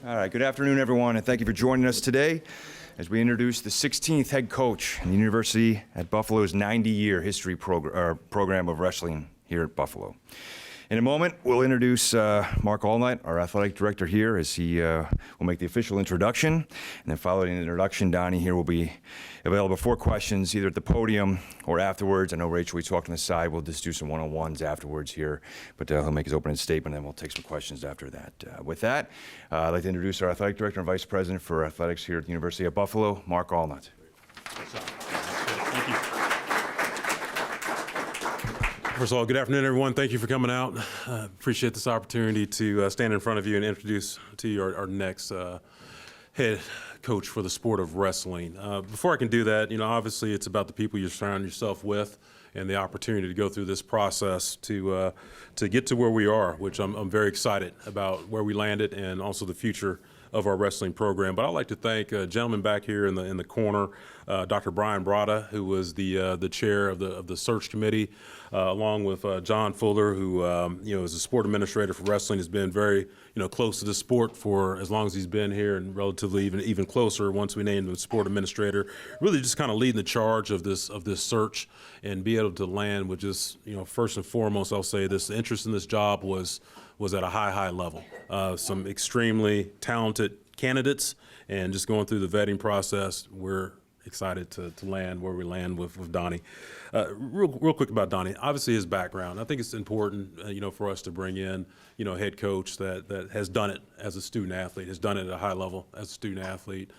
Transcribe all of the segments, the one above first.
All right, good afternoon, everyone, and thank you for joining us today as we introduce the 16th head coach in the University at Buffalo's 90-year history program of wrestling here at Buffalo. In a moment, we'll introduce Mark Allnight, our athletic director here, as he will make the official introduction. And then following the introduction, Donnie here will be available for questions either at the podium or afterwards. I know, Rachel, we talked on the side. We'll just do some one-on-ones afterwards here. But he'll make his opening statement, and then we'll take some questions after that. With that, I'd like to introduce our athletic director and vice president for athletics here at the University of Buffalo, Mark Allnight. Thank you. First of all, good afternoon, everyone. Thank you for coming out. Appreciate this opportunity to stand in front of you and introduce to you our next head coach for the sport of wrestling. Before I can do that, obviously it's about the people you surround yourself with and the opportunity to go through this process to get to where we are, which I'm very excited about where we landed and also the future of our wrestling program. But I'd like to thank a gentleman back here in the corner, Dr. Brian Brada, who was the chair of the search committee, along with John Fuller, who is a sport administrator for wrestling, has been very close to the sport for as long as he's been here, and relatively even closer once we named him sport administrator. Really just kind of leading the charge of this search and be able to land with just first and foremost, I'll say this: the interest in this job was at a high level. Some extremely talented candidates, and just going through the vetting process, we're excited to land where we land with Donnie. Real quick about Donnie. Obviously, his background. I think it's important, for us to bring in, a head coach that has done it as a student athlete, has done it at a high level as a student athlete.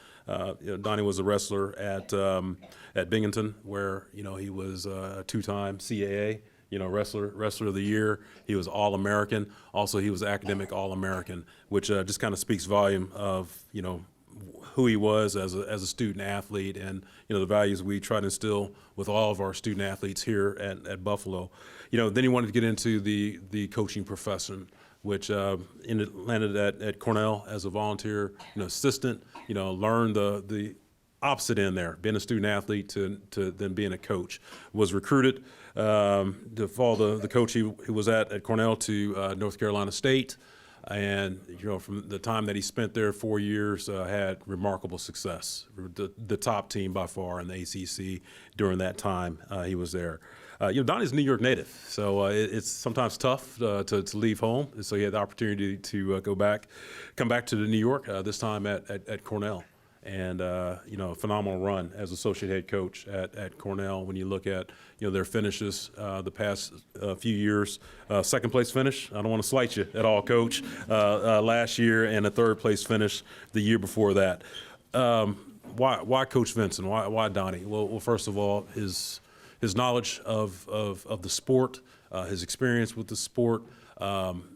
Donnie was a wrestler at Binghamton, where he was a two-time CAA. Wrestler of the year. He was All-American. Also, he was academic All-American, which just kind of speaks volume of, who he was as a student athlete, and, the values we try to instill with all of our student athletes here at Buffalo. Then he wanted to get into the coaching profession, which landed at Cornell as a volunteer, assistant, learned the opposite end there, being a student athlete to then being a coach. Was recruited to follow the coach who was at Cornell to North Carolina State, and from the time that he spent there, 4 years, had remarkable success. The top team by far in the ACC during that time he was there. Donnie's a New York native, so it's sometimes tough to leave home. So he had the opportunity to come back to New York, this time at Cornell. And a phenomenal run as associate head coach at Cornell. When you look at their finishes the past few years, second place finish. I don't want to slight you at all, Coach. Last year, and a third place finish the year before that. Why Coach Vinson? Why Donnie? Well, first of all, his knowledge of the sport, his experience with the sport,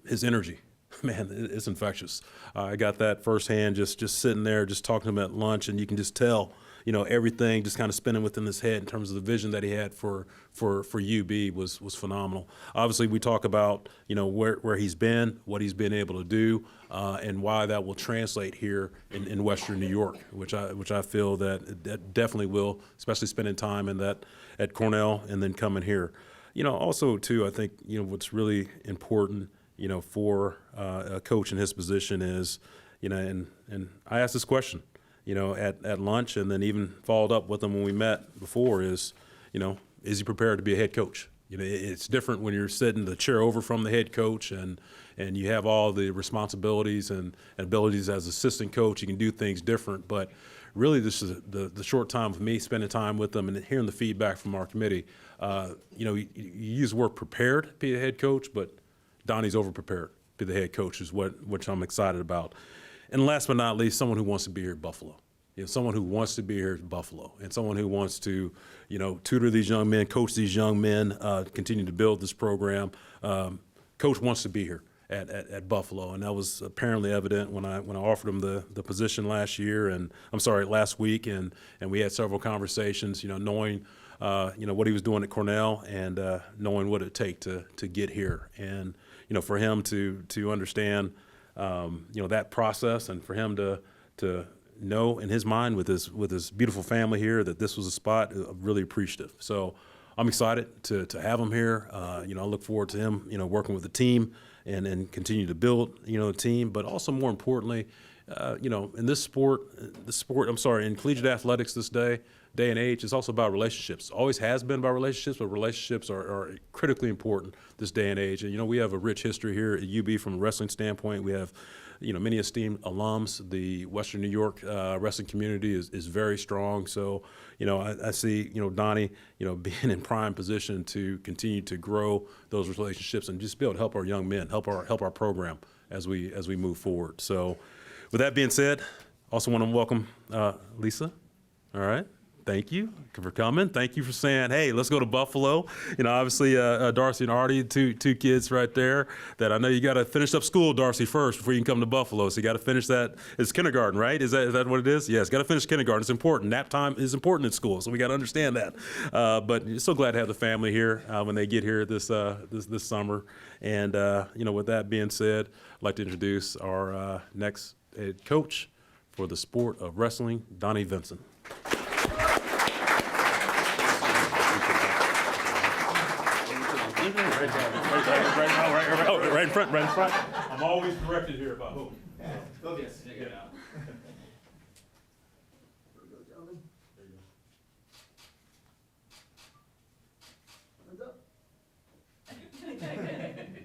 his energy. Man, it's infectious. I got that firsthand just sitting there, just talking to him at lunch, and you can just tell, everything just kind of spinning within his head in terms of the vision that he had for UB was phenomenal. Obviously, we talk about, where he's been, what he's been able to do, and why that will translate here in Western New York, which I feel that definitely will, especially spending time at Cornell and then coming here. Also, too, I think, what's really important for a coach in his position is, and I asked this question, at lunch, and then even followed up with him when we met before is he prepared to be a head coach? It's different when you're sitting the chair over from the head coach and you have all the responsibilities and abilities as assistant coach. You can do things different, but really this is the short time of me spending time with them and hearing the feedback from our committee. You use the word prepared to be a head coach, but Donnie's over-prepared to be the head coach, which I'm excited about. And last but not least, someone who wants to be here at Buffalo. Someone who wants to be here at Buffalo, and someone who wants to, tutor these young men, coach these young men, continue to build this program. Coach wants to be here at Buffalo, and that was apparently evident when I offered him the position last week, and we had several conversations, knowing what he was doing at Cornell and knowing what it take to get here, and for him to understand that process, and for him to know in his mind with his beautiful family here that this was a spot, really appreciative. So I'm excited to have him here. I look forward to him working with the team and continue to build a team, but also more importantly in this sport, in collegiate athletics this day and age, it's also about relationships. Always has been about relationships, but relationships are critically important this day and age. And, we have a rich history here at UB from a wrestling standpoint. We have, many esteemed alums. The Western New York wrestling community is very strong. So, I see, Donnie, being in prime position to continue to grow those relationships and just be able to help our young men, help our program as we move forward. So, with that being said, also want to welcome Lisa. All right. Thank you for coming. Thank you for saying, hey, let's go to Buffalo. Obviously, Darcy and Artie, two kids right there that I know you got to finish up school, Darcy, first before you can come to Buffalo. So you got to finish that. It's kindergarten, right? Is that what it is? Yes, got to finish kindergarten. It's important. Nap time is important in school, so we got to understand that. But so glad to have the family here when they get here this summer. And, with that being said, I'd like to introduce our next head coach for the sport of wrestling, Donnie Vinson. Right in front. I'm always corrected here about who. Go get stick it out.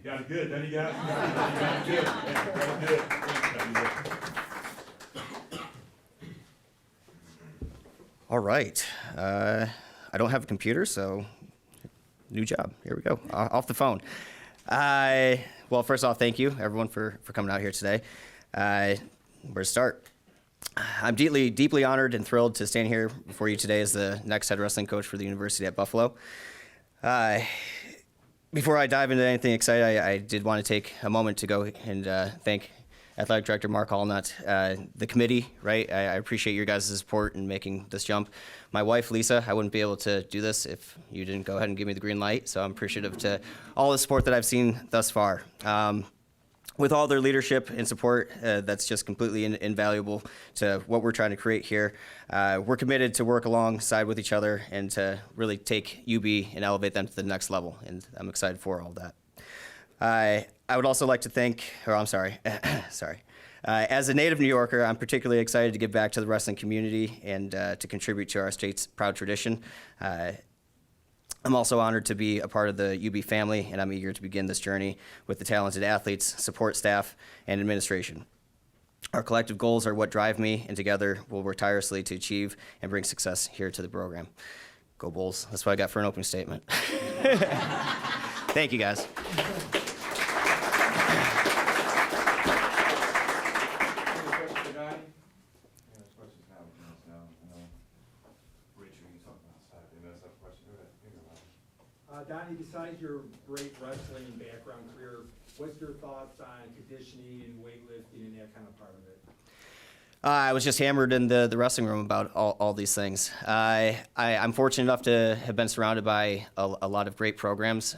Got it good, then you got it. Got it good. All right. I don't have a computer, so new job. Here we go. Off the phone. Well, first off, thank you, everyone, for coming out here today. Where to start? I'm deeply honored and thrilled to stand here before you today as the next head wrestling coach for the University at Buffalo. Before I dive into anything exciting, I did want to take a moment to go and thank Athletic Director Mark Allnut, the committee, right? I appreciate your guys' support in making this jump. My wife, Lisa, I wouldn't be able to do this if you didn't go ahead and give me the green light, so I'm appreciative to all the support that I've seen thus far. With all their leadership and support, that's just completely invaluable to what we're trying to create here. We're committed to work alongside with each other and to really take UB and elevate them to the next level, and I'm excited for all that. I would also like to thank, as a native New Yorker, I'm particularly excited to give back to the wrestling community and to contribute to our state's proud tradition. I'm also honored to be a part of the UB family, and I'm eager to begin this journey with the talented athletes, support staff, and administration. Our collective goals are what drive me, and together we'll work tirelessly to achieve and bring success here to the program. Go Bulls. That's what I got for an opening statement. Thank you, guys. Donnie, besides your great wrestling background career, what's your thoughts on conditioning and weightlifting and that kind of part of it? I was just hammered in the wrestling room about all these things. I'm fortunate enough to have been surrounded by a lot of great programs.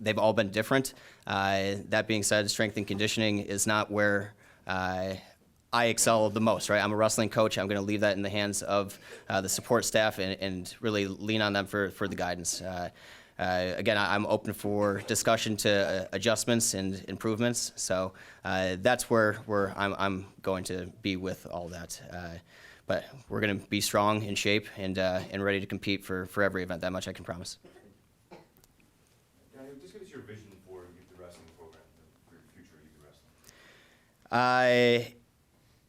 They've all been different. That being said, strength and conditioning is not where I excel the most, right? I'm a wrestling coach. I'm going to leave that in the hands of the support staff and really lean on them for the guidance. Again, I'm open for discussion to adjustments and improvements. So that's where I'm going to be with all that. But we're going to be strong in shape and ready to compete for every event. That much I can promise. Just give us your vision for the wrestling program, for your future youth wrestling.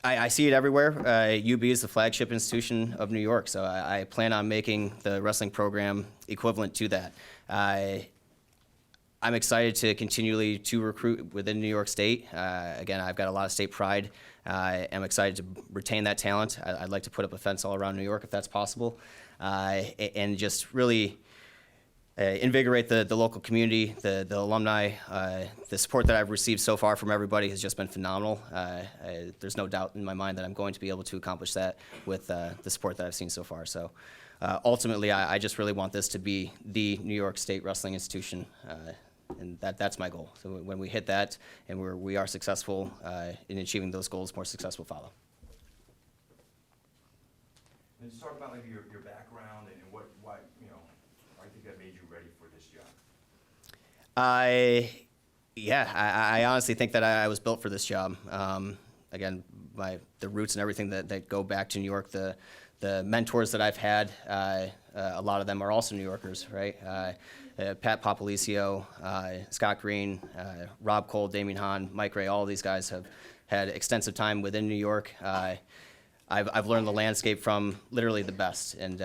I see it everywhere. UB is the flagship institution of New York, so I plan on making the wrestling program equivalent to that. I'm excited to continually to recruit within New York State. Again, I've got a lot of state pride. I'm excited to retain that talent. I'd like to put up a fence all around New York if that's possible, and just really invigorate the local community, the alumni. The support that I've received so far from everybody has just been phenomenal. There's no doubt in my mind that I'm going to be able to accomplish that with the support that I've seen so far. So ultimately, I just really want this to be the New York State wrestling institution, and that's my goal. So when we hit that and we are successful in achieving those goals, more success will follow. And just talk about maybe your background and why you think that made you ready for this job. I honestly think that I was built for this job. Again, the roots and everything that go back to New York. The mentors that I've had, a lot of them are also New Yorkers, right? Pat Popolicio, Scott Green, Rob Cole, Damian Hahn, Mike Ray, all of these guys have had extensive time within New York. I've learned the landscape from literally the best. And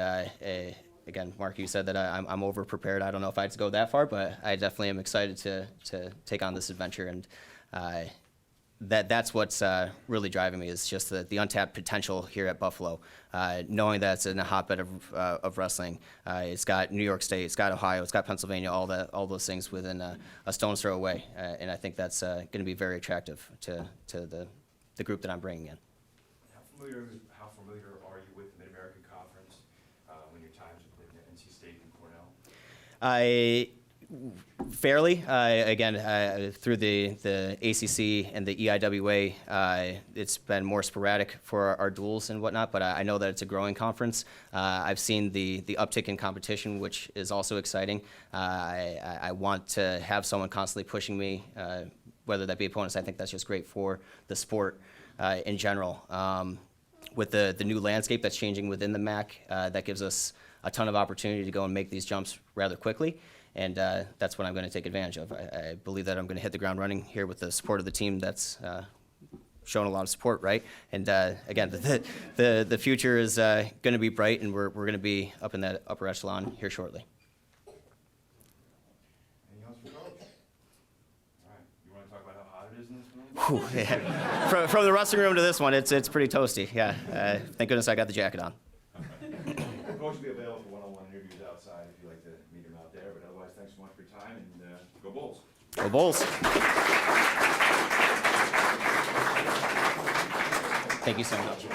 again, Mark, you said that I'm over prepared. I don't know if I had to go that far, but I definitely am excited to take on this adventure. And that's what's really driving me, is just the untapped potential here at Buffalo. Knowing that it's in a hotbed of wrestling. It's got New York State, it's got Ohio, it's got Pennsylvania, all those things within a stone's throw away. And I think that's going to be very attractive to the group that I'm bringing in. How familiar are you with the Mid-American Conference when your times with NC State and Cornell? Fairly, again, through the ACC and the EIWA, it's been more sporadic for our duels and whatnot, but I know that it's a growing conference. I've seen the uptick in competition, which is also exciting. I want to have someone constantly pushing me, whether that be opponents. I think that's just great for the sport in general. With the new landscape that's changing within the MAC, that gives us a ton of opportunity to go and make these jumps rather quickly. And that's what I'm going to take advantage of. I believe that I'm going to hit the ground running here with the support of the team that's shown a lot of support, right? And again, the future is going to be bright, and we're going to be up in that upper echelon here shortly. Anything else for Coach? All right. You want to talk about how hot it is in this room? Whew, yeah. From the wrestling room to this one, it's pretty toasty. Yeah. Thank goodness I got the jacket on. Coach will be available for one-on-one interviews outside if you'd like to meet him out there. But otherwise, thanks so much for your time, and go Bulls. Go Bulls. Thank you so much.